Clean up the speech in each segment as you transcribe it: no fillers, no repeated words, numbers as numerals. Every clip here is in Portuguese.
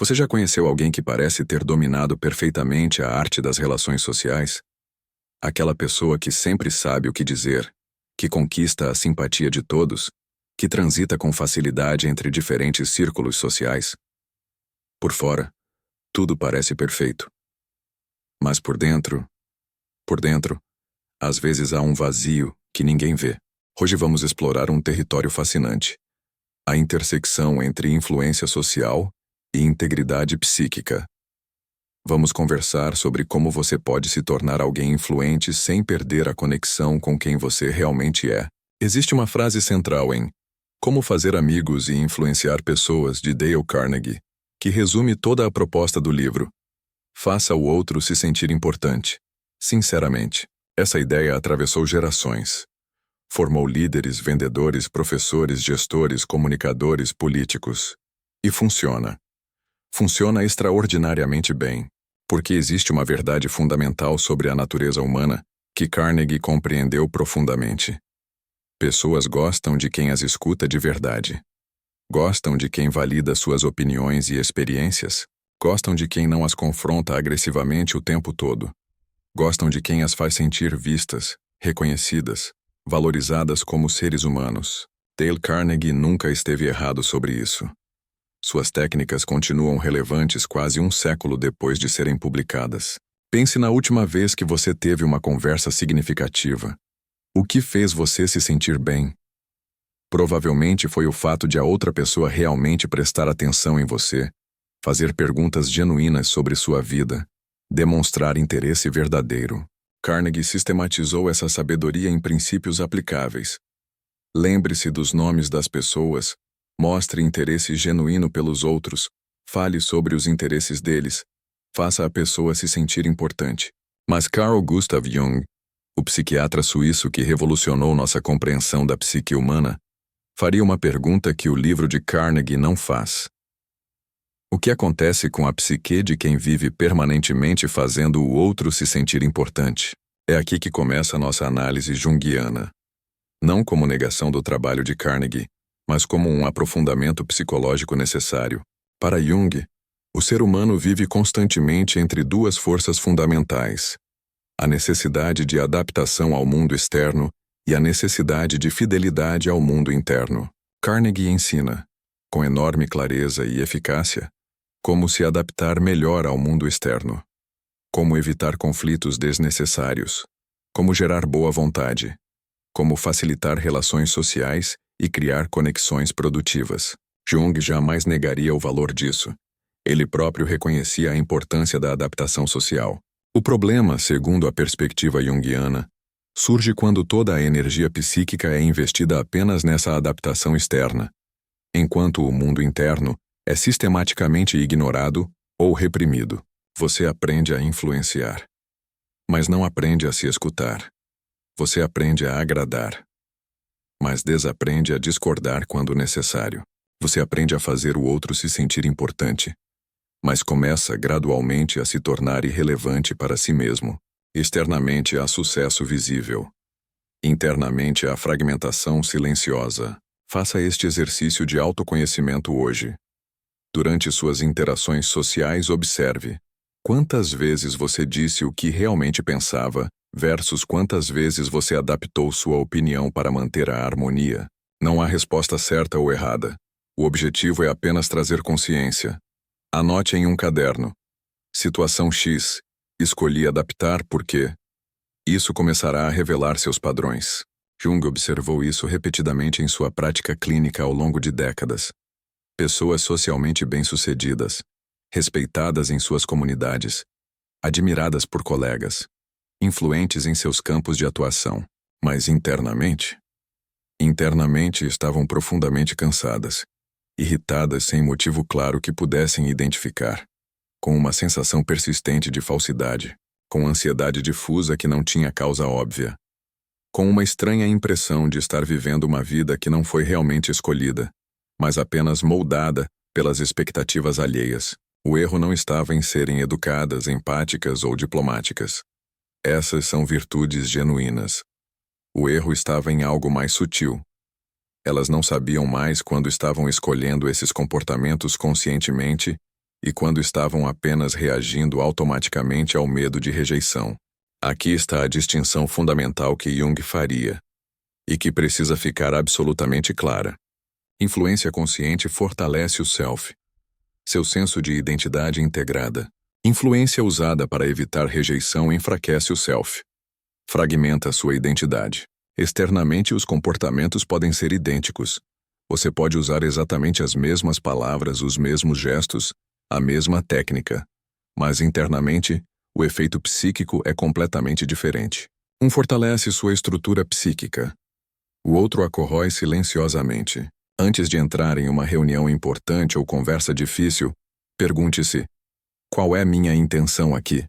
Você já conheceu alguém que parece ter dominado perfeitamente a arte das relações sociais? Aquela pessoa que sempre sabe o que dizer, que conquista a simpatia de todos, que transita com facilidade entre diferentes círculos sociais? Por fora, tudo parece perfeito. Mas por dentro, às vezes há um vazio que ninguém vê. Hoje vamos explorar um território fascinante: a intersecção entre influência social e integridade psíquica. Vamos conversar sobre como você pode se tornar alguém influente sem perder a conexão com quem você realmente é. Existe uma frase central em Como Fazer Amigos e Influenciar Pessoas, de Dale Carnegie, que resume toda a proposta do livro. Faça o outro se sentir importante. Sinceramente, essa ideia atravessou gerações. Formou líderes, vendedores, professores, gestores, comunicadores, políticos. E funciona. Funciona extraordinariamente bem, porque existe uma verdade fundamental sobre a natureza humana que Carnegie compreendeu profundamente. Pessoas gostam de quem as escuta de verdade. Gostam de quem valida suas opiniões e experiências. Gostam de quem não as confronta agressivamente o tempo todo. Gostam de quem as faz sentir vistas, reconhecidas, valorizadas como seres humanos. Dale Carnegie nunca esteve errado sobre isso. Suas técnicas continuam relevantes quase um século depois de serem publicadas. Pense na última vez que você teve uma conversa significativa. O que fez você se sentir bem? Provavelmente foi o fato de a outra pessoa realmente prestar atenção em você, fazer perguntas genuínas sobre sua vida, demonstrar interesse verdadeiro. Carnegie sistematizou essa sabedoria em princípios aplicáveis. Lembre-se dos nomes das pessoas, mostre interesse genuíno pelos outros, fale sobre os interesses deles, faça a pessoa se sentir importante. Mas Carl Gustav Jung, o psiquiatra suíço que revolucionou nossa compreensão da psique humana, faria uma pergunta que o livro de Carnegie não faz. O que acontece com a psique de quem vive permanentemente fazendo o outro se sentir importante? É aqui que começa a nossa análise junguiana. Não como negação do trabalho de Carnegie, mas como um aprofundamento psicológico necessário. Para Jung, o ser humano vive constantemente entre duas forças fundamentais: a necessidade de adaptação ao mundo externo e a necessidade de fidelidade ao mundo interno. Carnegie ensina, com enorme clareza e eficácia, como se adaptar melhor ao mundo externo, como evitar conflitos desnecessários, como gerar boa vontade, como facilitar relações sociais e criar conexões produtivas. Jung jamais negaria o valor disso. Ele próprio reconhecia a importância da adaptação social. O problema, segundo a perspectiva junguiana, surge quando toda a energia psíquica é investida apenas nessa adaptação externa, enquanto o mundo interno é sistematicamente ignorado ou reprimido. Você aprende a influenciar, mas não aprende a se escutar. Você aprende a agradar, mas desaprende a discordar quando necessário. Você aprende a fazer o outro se sentir importante, mas começa gradualmente a se tornar irrelevante para si mesmo. Externamente há sucesso visível. Internamente há fragmentação silenciosa. Faça este exercício de autoconhecimento hoje. Durante suas interações sociais, observe quantas vezes você disse o que realmente pensava versus quantas vezes você adaptou sua opinião para manter a harmonia. Não há resposta certa ou errada. O objetivo é apenas trazer consciência. Anote em um caderno. Situação X. Escolhi adaptar porque isso começará a revelar seus padrões. Jung observou isso repetidamente em sua prática clínica ao longo de décadas. Pessoas socialmente bem-sucedidas, respeitadas em suas comunidades, admiradas por colegas, influentes em seus campos de atuação, mas internamente estavam profundamente cansadas, irritadas sem motivo claro que pudessem identificar, com uma sensação persistente de falsidade, com ansiedade difusa que não tinha causa óbvia, com uma estranha impressão de estar vivendo uma vida que não foi realmente escolhida, mas apenas moldada pelas expectativas alheias. O erro não estava em serem educadas, empáticas ou diplomáticas. Essas são virtudes genuínas. O erro estava em algo mais sutil. Elas não sabiam mais quando estavam escolhendo esses comportamentos conscientemente e quando estavam apenas reagindo automaticamente ao medo de rejeição. Aqui está a distinção fundamental que Jung faria, e que precisa ficar absolutamente clara. Influência consciente fortalece o self, seu senso de identidade integrada. Influência usada para evitar rejeição enfraquece o self, fragmenta sua identidade. Externamente, os comportamentos podem ser idênticos. Você pode usar exatamente as mesmas palavras, os mesmos gestos, a mesma técnica. Mas internamente, o efeito psíquico é completamente diferente. Um fortalece sua estrutura psíquica. O outro a corrói silenciosamente. Antes de entrar em uma reunião importante ou conversa difícil, pergunte-se: qual é minha intenção aqui?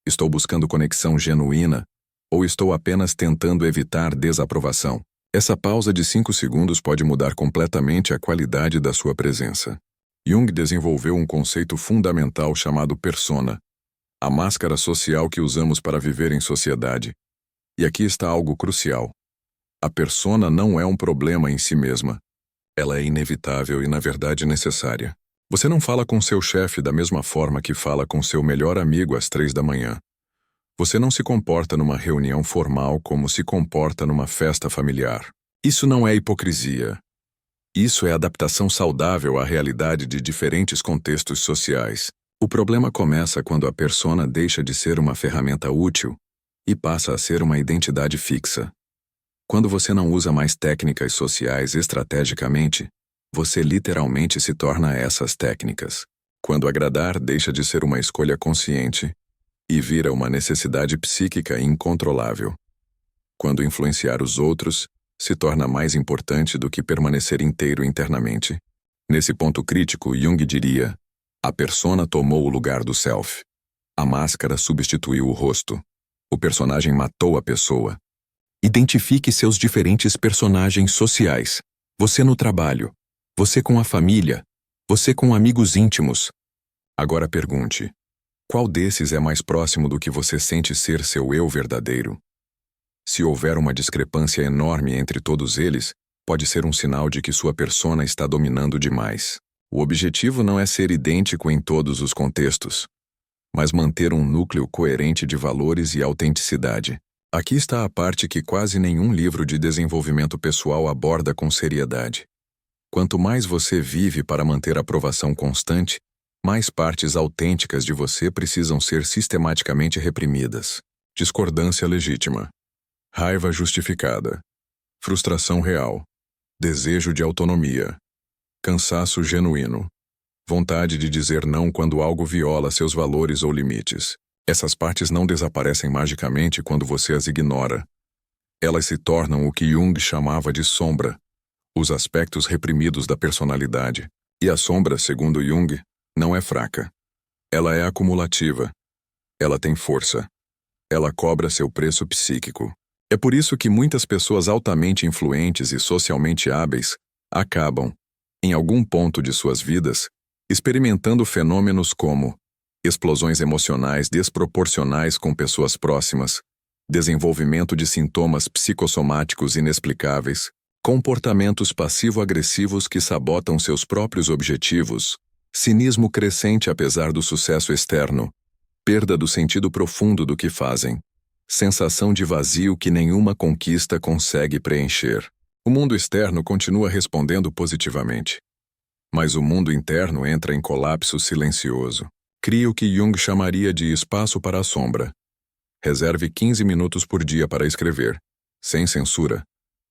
Estou buscando conexão genuína ou estou apenas tentando evitar desaprovação? Essa pausa de 5 segundos pode mudar completamente a qualidade da sua presença. Jung desenvolveu um conceito fundamental chamado persona, a máscara social que usamos para viver em sociedade. E aqui está algo crucial. A persona não é um problema em si mesma. Ela é inevitável e, na verdade, necessária. Você não fala com seu chefe da mesma forma que fala com seu melhor amigo às 3 da manhã. Você não se comporta numa reunião formal como se comporta numa festa familiar. Isso não é hipocrisia. Isso é adaptação saudável à realidade de diferentes contextos sociais. O problema começa quando a persona deixa de ser uma ferramenta útil e passa a ser uma identidade fixa. Quando você não usa mais técnicas sociais estrategicamente, você literalmente se torna essas técnicas. Quando agradar deixa de ser uma escolha consciente e vira uma necessidade psíquica incontrolável. Quando influenciar os outros se torna mais importante do que permanecer inteiro internamente. Nesse ponto crítico, Jung diria: a persona tomou o lugar do self. A máscara substituiu o rosto. O personagem matou a pessoa. Identifique seus diferentes personagens sociais. Você no trabalho, você com a família, você com amigos íntimos. Agora pergunte: qual desses é mais próximo do que você sente ser seu eu verdadeiro? Se houver uma discrepância enorme entre todos eles, pode ser um sinal de que sua persona está dominando demais. O objetivo não é ser idêntico em todos os contextos, mas manter um núcleo coerente de valores e autenticidade. Aqui está a parte que quase nenhum livro de desenvolvimento pessoal aborda com seriedade. Quanto mais você vive para manter aprovação constante, mais partes autênticas de você precisam ser sistematicamente reprimidas. Discordância legítima. Raiva justificada. Frustração real. Desejo de autonomia. Cansaço genuíno. Vontade de dizer não quando algo viola seus valores ou limites. Essas partes não desaparecem magicamente quando você as ignora. Elas se tornam o que Jung chamava de sombra, os aspectos reprimidos da personalidade. E a sombra, segundo Jung, não é fraca. Ela é acumulativa. Ela tem força. Ela cobra seu preço psíquico. É por isso que muitas pessoas altamente influentes e socialmente hábeis acabam, em algum ponto de suas vidas, experimentando fenômenos como explosões emocionais desproporcionais com pessoas próximas, desenvolvimento de sintomas psicossomáticos inexplicáveis, comportamentos passivo-agressivos que sabotam seus próprios objetivos, cinismo crescente apesar do sucesso externo, perda do sentido profundo do que fazem, sensação de vazio que nenhuma conquista consegue preencher. O mundo externo continua respondendo positivamente, mas o mundo interno entra em colapso silencioso. Crie o que Jung chamaria de espaço para a sombra. Reserve 15 minutos por dia para escrever, sem censura,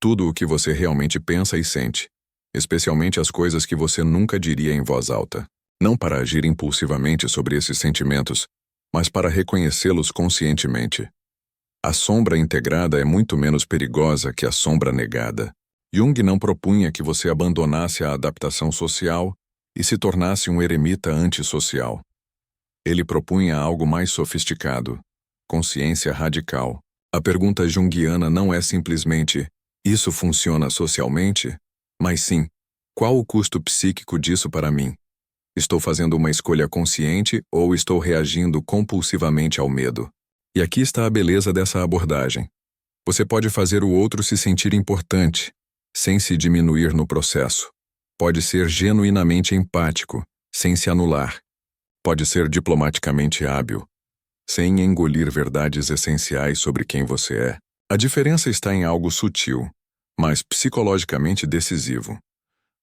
tudo o que você realmente pensa e sente, especialmente as coisas que você nunca diria em voz alta. Não para agir impulsivamente sobre esses sentimentos, mas para reconhecê-los conscientemente. A sombra integrada é muito menos perigosa que a sombra negada. Jung não propunha que você abandonasse a adaptação social e se tornasse um eremita antissocial. Ele propunha algo mais sofisticado, consciência radical. A pergunta junguiana não é simplesmente: isso funciona socialmente? Mas sim: qual o custo psíquico disso para mim? Estou fazendo uma escolha consciente ou estou reagindo compulsivamente ao medo? E aqui está a beleza dessa abordagem. Você pode fazer o outro se sentir importante, sem se diminuir no processo. Pode ser genuinamente empático, sem se anular. Pode ser diplomaticamente hábil, sem engolir verdades essenciais sobre quem você é. A diferença está em algo sutil, mas psicologicamente decisivo.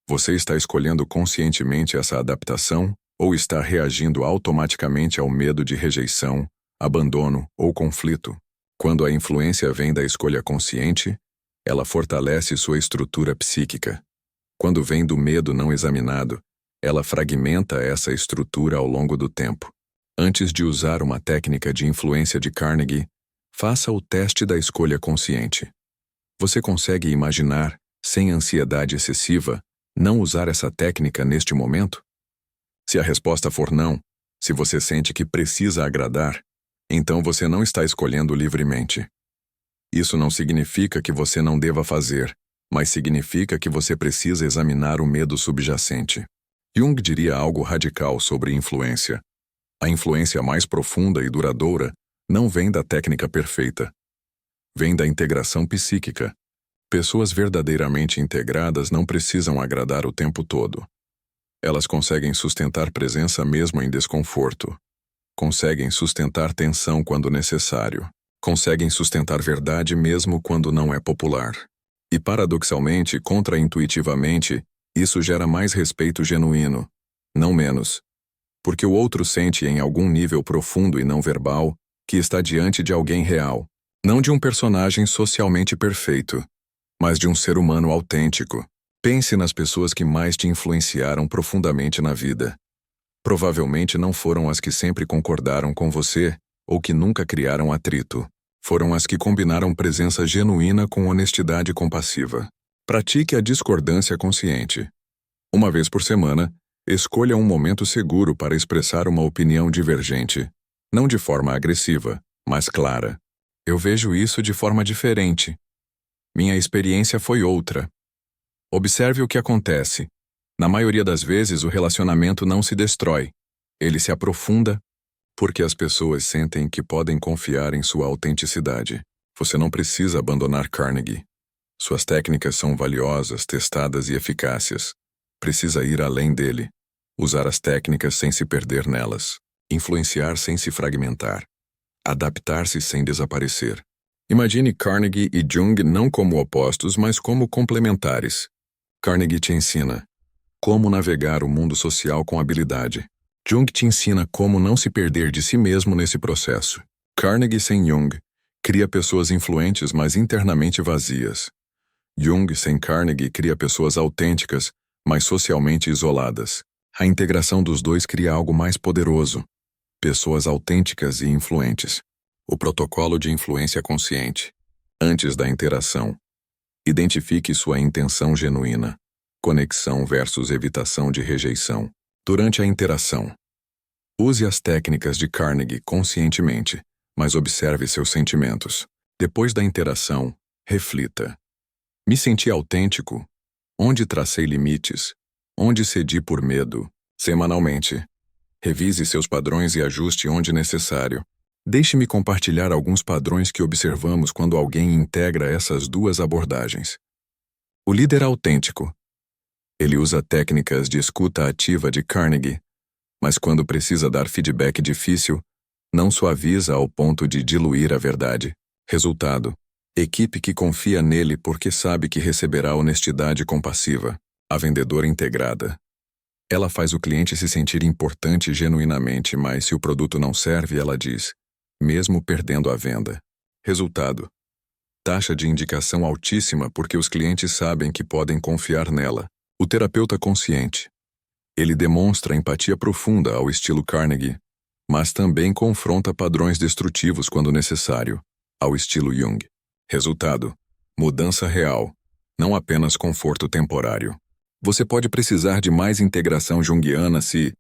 Você está escolhendo conscientemente essa adaptação ou está reagindo automaticamente ao medo de rejeição, abandono ou conflito? Quando a influência vem da escolha consciente, ela fortalece sua estrutura psíquica. Quando vem do medo não examinado, ela fragmenta essa estrutura ao longo do tempo. Antes de usar uma técnica de influência de Carnegie, faça o teste da escolha consciente. Você consegue imaginar, sem ansiedade excessiva, não usar essa técnica neste momento? Se a resposta for não, se você sente que precisa agradar, então você não está escolhendo livremente. Isso não significa que você não deva fazer, mas significa que você precisa examinar o medo subjacente. Jung diria algo radical sobre influência. A influência mais profunda e duradoura não vem da técnica perfeita. Vem da integração psíquica. Pessoas verdadeiramente integradas não precisam agradar o tempo todo. Elas conseguem sustentar presença mesmo em desconforto. Conseguem sustentar tensão quando necessário. Conseguem sustentar verdade mesmo quando não é popular. E paradoxalmente, contraintuitivamente, isso gera mais respeito genuíno, não menos. Porque o outro sente em algum nível profundo e não verbal que está diante de alguém real, não de um personagem socialmente perfeito, mas de um ser humano autêntico. Pense nas pessoas que mais te influenciaram profundamente na vida. Provavelmente não foram as que sempre concordaram com você ou que nunca criaram atrito. Foram as que combinaram presença genuína com honestidade compassiva. Pratique a discordância consciente. Uma vez por semana, escolha um momento seguro para expressar uma opinião divergente. Não de forma agressiva, mas clara. Eu vejo isso de forma diferente. Minha experiência foi outra. Observe o que acontece. Na maioria das vezes, o relacionamento não se destrói. Ele se aprofunda porque as pessoas sentem que podem confiar em sua autenticidade. Você não precisa abandonar Carnegie. Suas técnicas são valiosas, testadas e eficazes. Precisa ir além dele. Usar as técnicas sem se perder nelas. Influenciar sem se fragmentar. Adaptar-se sem desaparecer. Imagine Carnegie e Jung não como opostos, mas como complementares. Carnegie te ensina como navegar o mundo social com habilidade. Jung te ensina como não se perder de si mesmo nesse processo. Carnegie sem Jung cria pessoas influentes, mas internamente vazias. Jung sem Carnegie cria pessoas autênticas, mas socialmente isoladas. A integração dos dois cria algo mais poderoso. Pessoas autênticas e influentes. O protocolo de influência consciente. Antes da interação. Identifique sua intenção genuína. Conexão versus evitação de rejeição. Durante a interação. Use as técnicas de Carnegie conscientemente, mas observe seus sentimentos. Depois da interação, reflita. Me senti autêntico? Onde tracei limites? Onde cedi por medo? Semanalmente. Revise seus padrões e ajuste onde necessário. Deixe-me compartilhar alguns padrões que observamos quando alguém integra essas duas abordagens. O líder autêntico. Ele usa técnicas de escuta ativa de Carnegie, mas quando precisa dar feedback difícil, não suaviza ao ponto de diluir a verdade. Resultado: equipe que confia nele porque sabe que receberá honestidade compassiva. A vendedora integrada. Ela faz o cliente se sentir importante genuinamente, mas se o produto não serve, ela diz, mesmo perdendo a venda. Resultado: taxa de indicação altíssima porque os clientes sabem que podem confiar nela. O terapeuta consciente. Ele demonstra empatia profunda ao estilo Carnegie, mas também confronta padrões destrutivos quando necessário, ao estilo Jung. Resultado: mudança real, não apenas conforto temporário. Você pode precisar de mais integração junguiana se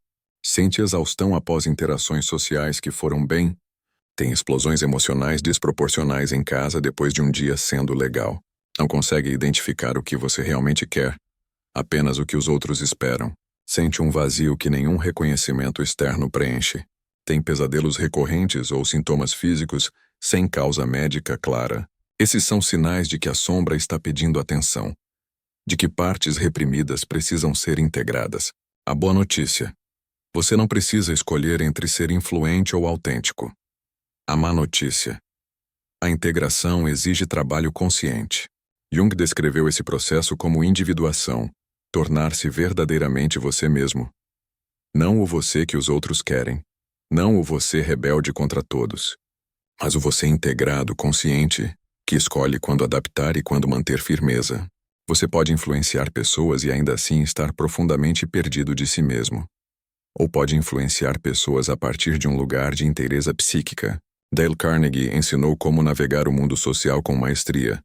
sente exaustão após interações sociais que foram bem, tem explosões emocionais desproporcionais em casa depois de um dia sendo legal, não consegue identificar o que você realmente quer, apenas o que os outros esperam. Sente um vazio que nenhum reconhecimento externo preenche. Tem pesadelos recorrentes ou sintomas físicos sem causa médica clara. Esses são sinais de que a sombra está pedindo atenção, de que partes reprimidas precisam ser integradas. A boa notícia: Você não precisa escolher entre ser influente ou autêntico. A má notícia. A integração exige trabalho consciente. Jung descreveu esse processo como individuação, tornar-se verdadeiramente você mesmo. Não o você que os outros querem, não o você rebelde contra todos, mas o você integrado, consciente, que escolhe quando adaptar e quando manter firmeza. Você pode influenciar pessoas e ainda assim estar profundamente perdido de si mesmo. Ou pode influenciar pessoas a partir de um lugar de inteireza psíquica. Dale Carnegie ensinou como navegar o mundo social com maestria.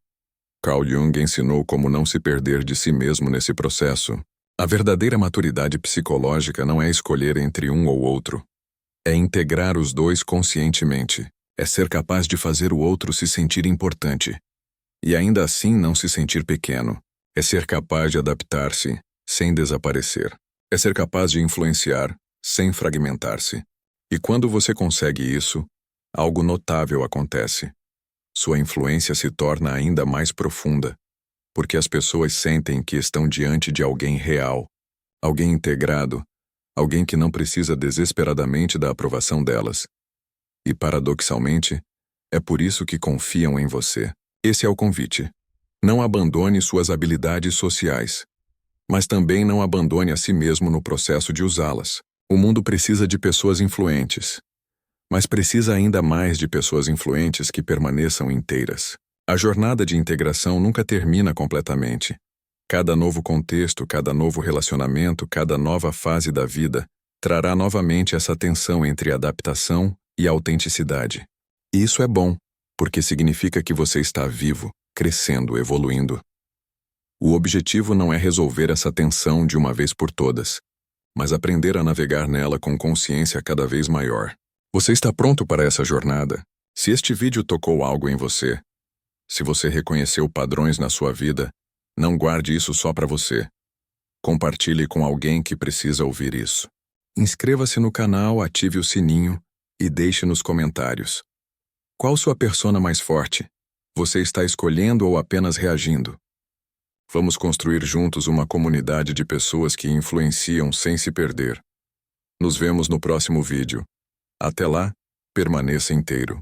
Carl Jung ensinou como não se perder de si mesmo nesse processo. A verdadeira maturidade psicológica não é escolher entre um ou outro. É integrar os dois conscientemente. É ser capaz de fazer o outro se sentir importante. E ainda assim não se sentir pequeno. É ser capaz de adaptar-se, sem desaparecer. É ser capaz de influenciar, sem fragmentar-se. E quando você consegue isso, algo notável acontece. Sua influência se torna ainda mais profunda, porque as pessoas sentem que estão diante de alguém real, alguém integrado, alguém que não precisa desesperadamente da aprovação delas. E, paradoxalmente, é por isso que confiam em você. Esse é o convite. Não abandone suas habilidades sociais, mas também não abandone a si mesmo no processo de usá-las. O mundo precisa de pessoas influentes, mas precisa ainda mais de pessoas influentes que permaneçam inteiras. A jornada de integração nunca termina completamente. Cada novo contexto, cada novo relacionamento, cada nova fase da vida trará novamente essa tensão entre adaptação e autenticidade. E isso é bom, porque significa que você está vivo, crescendo, evoluindo. O objetivo não é resolver essa tensão de uma vez por todas, mas aprender a navegar nela com consciência cada vez maior. Você está pronto para essa jornada? Se este vídeo tocou algo em você, se você reconheceu padrões na sua vida, não guarde isso só para você. Compartilhe com alguém que precisa ouvir isso. Inscreva-se no canal, ative o sininho e deixe nos comentários. Qual sua persona mais forte? Você está escolhendo ou apenas reagindo? Vamos construir juntos uma comunidade de pessoas que influenciam sem se perder. Nos vemos no próximo vídeo. Até lá, permaneça inteiro.